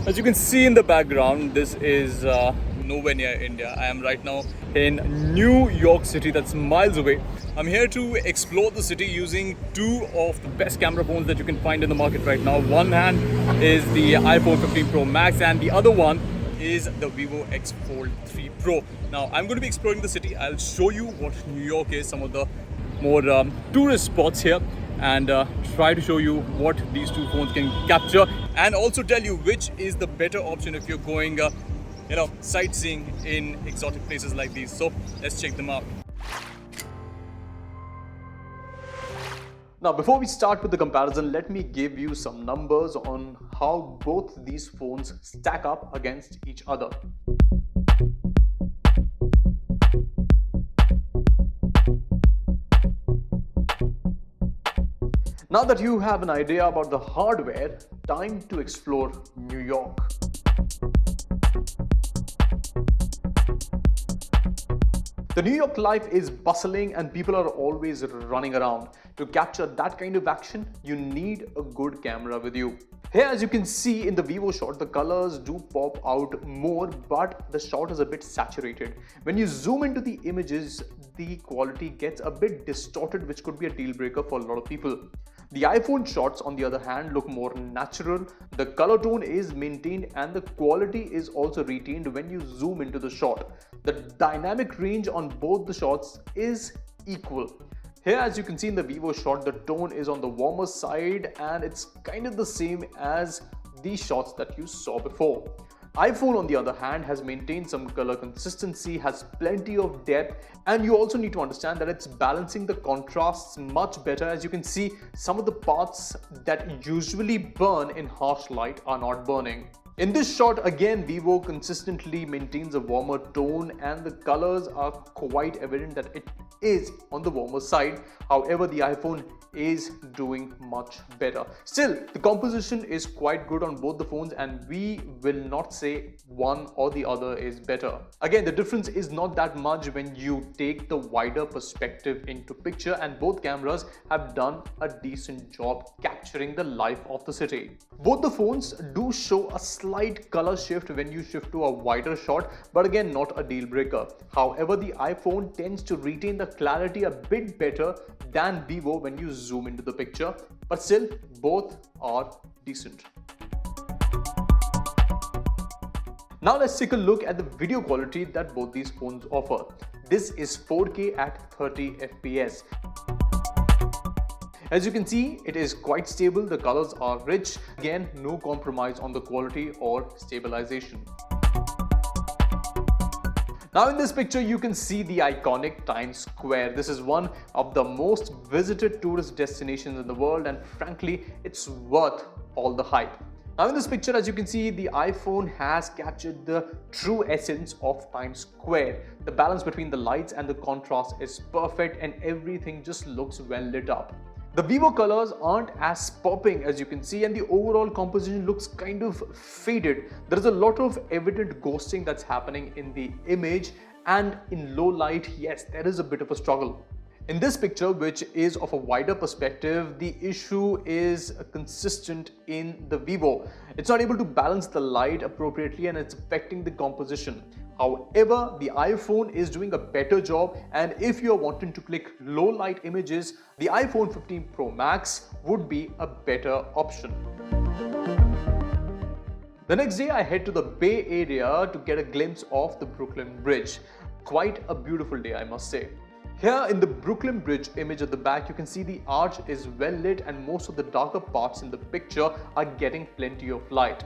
As you can see in the background, this is nowhere near India. I am right now in New York City, that's miles away. I'm here to explore the city using two of the best camera phones that you can find in the market right now. One hand is the iPhone 15 Pro Max and the other one is the Vivo X Fold3 Pro. Now I'm going to be exploring the city. I'll show you what New York is, some of the more tourist spots here, and try to show you what these two phones can capture, and also tell you which is the better option if you're going sightseeing in exotic places like these. So let's check them out. Now, before we start with the comparison, let me give you some numbers on how both these phones stack up against each other. Now that you have an idea about the hardware, time to explore New York. The New York life is bustling and people are always running around. To capture that kind of action, you need a good camera with you. Here, as you can see in the Vivo shot, the colors do pop out more, but the shot is a bit saturated. When you zoom into the images, the quality gets a bit distorted, which could be a deal breaker for a lot of people. The iPhone shots, on the other hand, look more natural. The color tone is maintained and the quality is also retained when you zoom into the shot. The dynamic range on both the shots is equal. Here, as you can see in the Vivo shot, the tone is on the warmer side and it's kind of the same as the shots that you saw before. iPhone, on the other hand, has maintained some color consistency, has plenty of depth, and you also need to understand that it's balancing the contrasts much better. As you can see, some of the parts that usually burn in harsh light are not burning. In this shot, again, Vivo consistently maintains a warmer tone and the colors are quite evident that it is on the warmer side. However, the iPhone is doing much better. Still, the composition is quite good on both the phones and we will not say one or the other is better. Again, the difference is not that much when you take the wider perspective into picture, and both cameras have done a decent job capturing the life of the city. Both the phones do show a slight color shift when you shift to a wider shot, but again, not a deal breaker. However, the iPhone tends to retain the clarity a bit better than Vivo when you zoom into the picture, but still both are decent. Now let's take a look at the video quality that both these phones offer. This is 4K at 30 FPS. As you can see, it is quite stable, the colors are rich. Again, no compromise on the quality or stabilization. Now in this picture, you can see the iconic Times Square. This is one of the most visited tourist destinations in the world, and frankly, it's worth all the hype. Now in this picture, as you can see, the iPhone has captured the true essence of Times Square. The balance between the lights and the contrast is perfect and everything just looks well lit up. The Vivo colors aren't as popping, as you can see, and the overall composition looks kind of faded. There is a lot of evident ghosting that's happening in the image, and in low light, yes, there is a bit of a struggle. In this picture, which is of a wider perspective, the issue is consistent in the Vivo. It's not able to balance the light appropriately and it's affecting the composition. However, the iPhone is doing a better job, and if you're wanting to click low light images, the iPhone 15 Pro Max would be a better option. The next day, I head to the Bay Area to get a glimpse of the Brooklyn Bridge. Quite a beautiful day, I must say. Here in the Brooklyn Bridge image at the back, you can see the arch is well lit and most of the darker parts in the picture are getting plenty of light.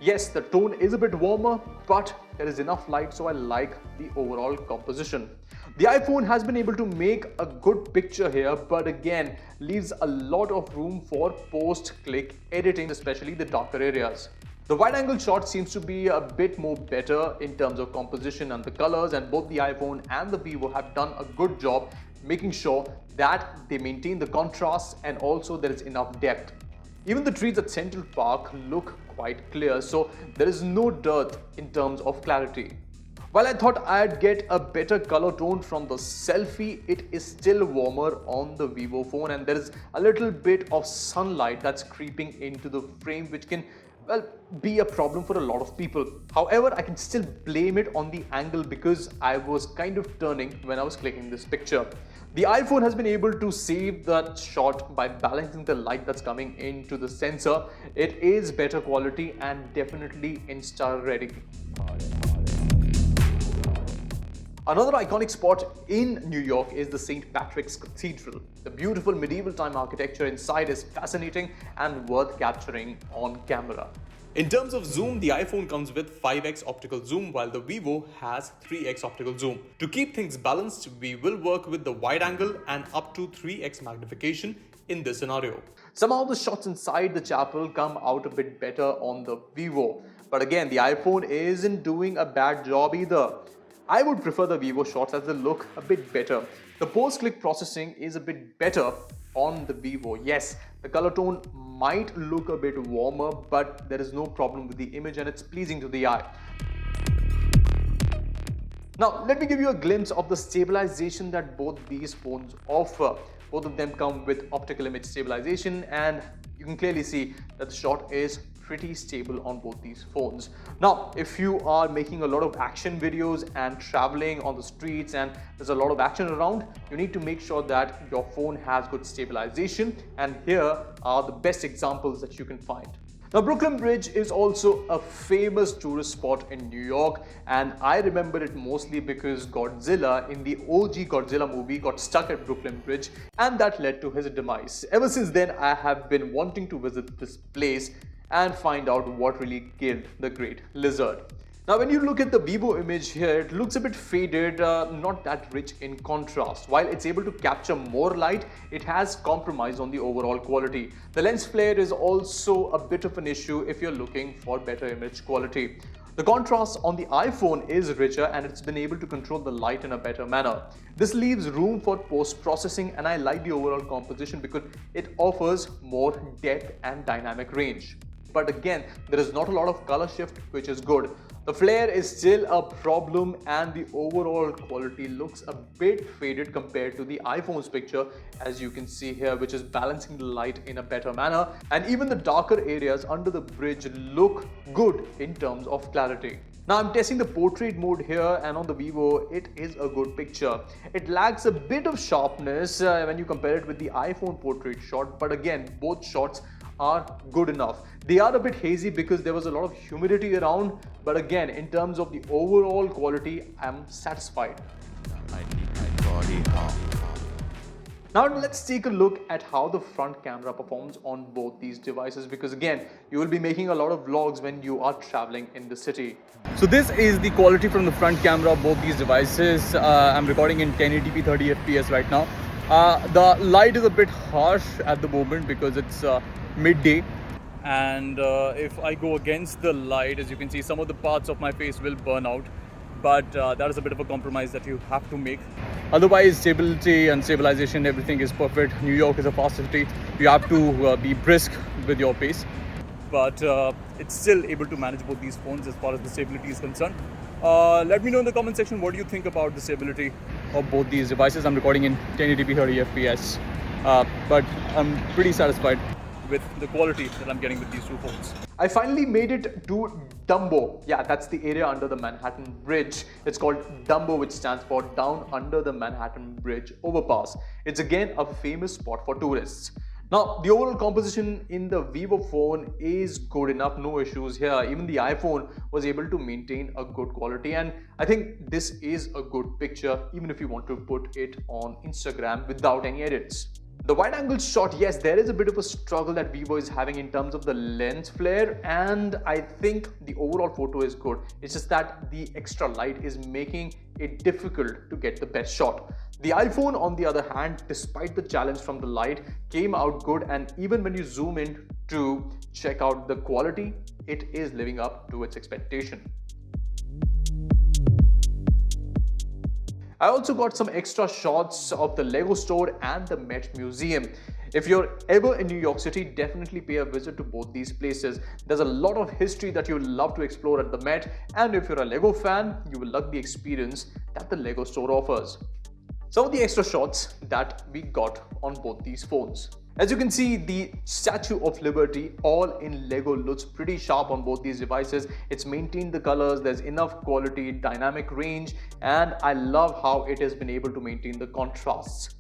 Yes, the tone is a bit warmer, but there is enough light, so I like the overall composition. The iPhone has been able to make a good picture here, but again, leaves a lot of room for post-click editing, especially the darker areas. The wide-angle shot seems to be a bit more better in terms of composition and the colors, and both the iPhone and the Vivo have done a good job making sure that they maintain the contrast and also there is enough depth. Even the trees at Central Park look quite clear, so there is no dearth in terms of clarity. While I thought I'd get a better color tone from the selfie, it is still warmer on the Vivo phone, and there is a little bit of sunlight that's creeping into the frame, which can well, be a problem for a lot of people. However, I can still blame it on the angle because I was kind of turning when I was clicking this picture. The iPhone has been able to save that shot by balancing the light that's coming into the sensor. It is better quality and definitely Insta ready. Another iconic spot in New York is the St. Patrick's Cathedral. The beautiful medieval time architecture inside is fascinating and worth capturing on camera. In terms of zoom, the iPhone comes with 5x optical zoom while the Vivo has 3x optical zoom. To keep things balanced, we will work with the wide angle and up to 3x magnification in this scenario. Somehow the shots inside the chapel come out a bit better on the Vivo. But again, the iPhone isn't doing a bad job either. I would prefer the Vivo shots as they look a bit better. The post-click processing is a bit better on the Vivo. Yes, the color tone might look a bit warmer, but there is no problem with the image and it's pleasing to the eye. Now, let me give you a glimpse of the stabilization that both these phones offer. Both of them come with optical image stabilization, and you can clearly see that the shot is pretty stable on both these phones. Now, if you are making a lot of action videos and traveling on the streets and there's a lot of action around, you need to make sure that your phone has good stabilization, and here are the best examples that you can find. Now, Brooklyn Bridge is also a famous tourist spot in New York, and I remember it mostly because Godzilla in the OG Godzilla movie got stuck at Brooklyn Bridge, and that led to his demise. Ever since then, I have been wanting to visit this place and find out what really killed the great lizard. Now, when you look at the Vivo image here, it looks a bit faded, not that rich in contrast. While it's able to capture more light, it has compromised on the overall quality. The lens flare is also a bit of an issue if you're looking for better image quality. The contrast on the iPhone is richer and it's been able to control the light in a better manner. This leaves room for post-processing, and I like the overall composition because it offers more depth and dynamic range. But again, there is not a lot of color shift, which is good. The flare is still a problem and the overall quality looks a bit faded compared to the iPhone's picture, as you can see here, which is balancing the light in a better manner. And even the darker areas under the bridge look good in terms of clarity. Now, I'm testing the portrait mode here, and on the Vivo, it is a good picture. It lacks a bit of sharpness when you compare it with the iPhone portrait shot, but again, both shots are good enough. They are a bit hazy because there was a lot of humidity around, but again, in terms of the overall quality, I'm satisfied. Now let's take a look at how the front camera performs on both these devices, because again, you will be making a lot of vlogs when you are traveling in the city. So this is the quality from the front camera of both these devices. I'm recording in 1080p 30 FPS right now. The light is a bit harsh at the moment because it's midday, and if I go against the light, as you can see, some of the parts of my face will burn out, but that is a bit of a compromise that you have to make. Otherwise, stability and stabilization, everything is perfect. New York is a fast city. You have to be brisk with your pace, but it's still able to manage both these phones as far as the stability is concerned. Let me know in the comment section what do you think about the stability of both these devices. I'm recording in 1080p 30 FPS, but I'm pretty satisfied with the quality that I'm getting with these two phones. I finally made it to Dumbo. Yeah, that's the area under the Manhattan Bridge. It's called Dumbo, which stands for Down Under the Manhattan Bridge Overpass. It's again a famous spot for tourists. Now, the overall composition in the Vivo phone is good enough, no issues here. Even the iPhone was able to maintain a good quality, and I think this is a good picture even if you want to put it on Instagram without any edits. The wide angle shot, yes, there is a bit of a struggle that Vivo is having in terms of the lens flare, and I think the overall photo is good. It's just that the extra light is making it difficult to get the best shot. The iPhone, on the other hand, despite the challenge from the light, came out good, and even when you zoom in to check out the quality, it is living up to its expectation. I also got some extra shots of the Lego store and the Met Museum. If you're ever in New York City, definitely pay a visit to both these places. There's a lot of history that you'll love to explore at the Met, and if you're a Lego fan, you will love the experience that the Lego store offers. Some of the extra shots that we got on both these phones. As you can see, the Statue of Liberty, all in Lego, looks pretty sharp on both these devices. It's maintained the colors, there's enough quality, dynamic range, and I love how it has been able to maintain the contrasts.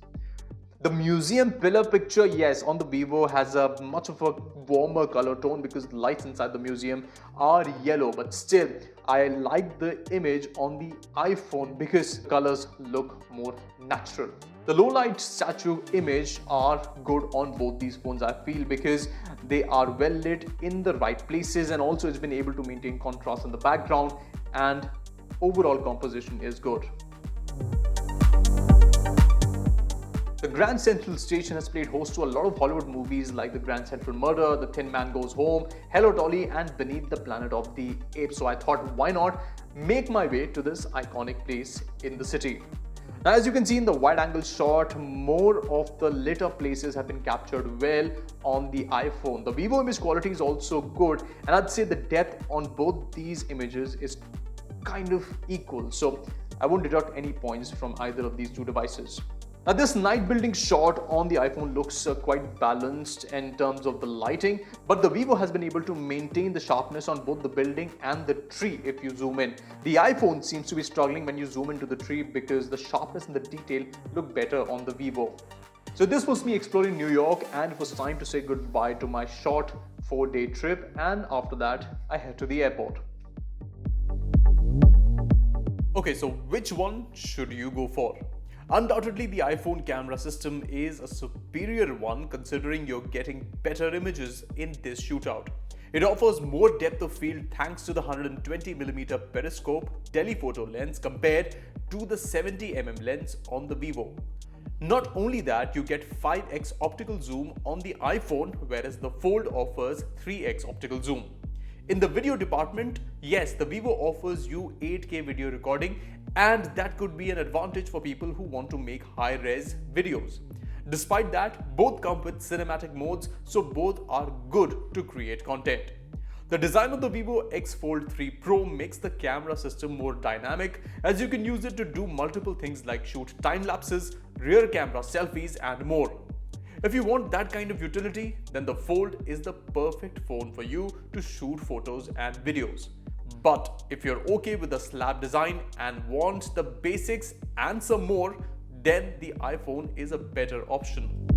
The museum pillar picture, yes, on the Vivo has a much of a warmer color tone because the lights inside the museum are yellow, but still I like the image on the iPhone because colors look more natural. The low light statue image are good on both these phones, I feel, because they are well lit in the right places, and also it's been able to maintain contrast in the background, and overall composition is good. The Grand Central Station has played host to a lot of Hollywood movies like The Grand Central Murder, The Thin Man Goes Home, Hello Dolly, and Beneath the Planet of the Apes. So I thought, why not make my way to this iconic place in the city. Now, as you can see in the wide angle shot, more of the lit up places have been captured well on the iPhone. The Vivo image quality is also good, and I'd say the depth on both these images is kind of equal. So I won't deduct any points from either of these two devices. Now, this night building shot on the iPhone looks quite balanced in terms of the lighting, but the Vivo has been able to maintain the sharpness on both the building and the tree if you zoom in. The iPhone seems to be struggling when you zoom into the tree because the sharpness and the detail look better on the Vivo. So this was me exploring New York, and it was time to say goodbye to my short 4-day trip, and after that I head to the airport. Okay, so which one should you go for? Undoubtedly, the iPhone camera system is a superior one considering you're getting better images in this shootout. It offers more depth of field thanks to the 120mm periscope telephoto lens compared to the 70mm lens on the Vivo. Not only that, you get 5x optical zoom on the iPhone, whereas the Fold offers 3x optical zoom. In the video department, yes, the Vivo offers you 8K video recording, and that could be an advantage for people who want to make high-res videos. Despite that, both come with cinematic modes, so both are good to create content. The design of the Vivo X Fold3 Pro makes the camera system more dynamic, as you can use it to do multiple things like shoot time lapses, rear camera selfies, and more. If you want that kind of utility, then the Fold is the perfect phone for you to shoot photos and videos. But if you're okay with the slab design and want the basics and some more, then the iPhone is a better option.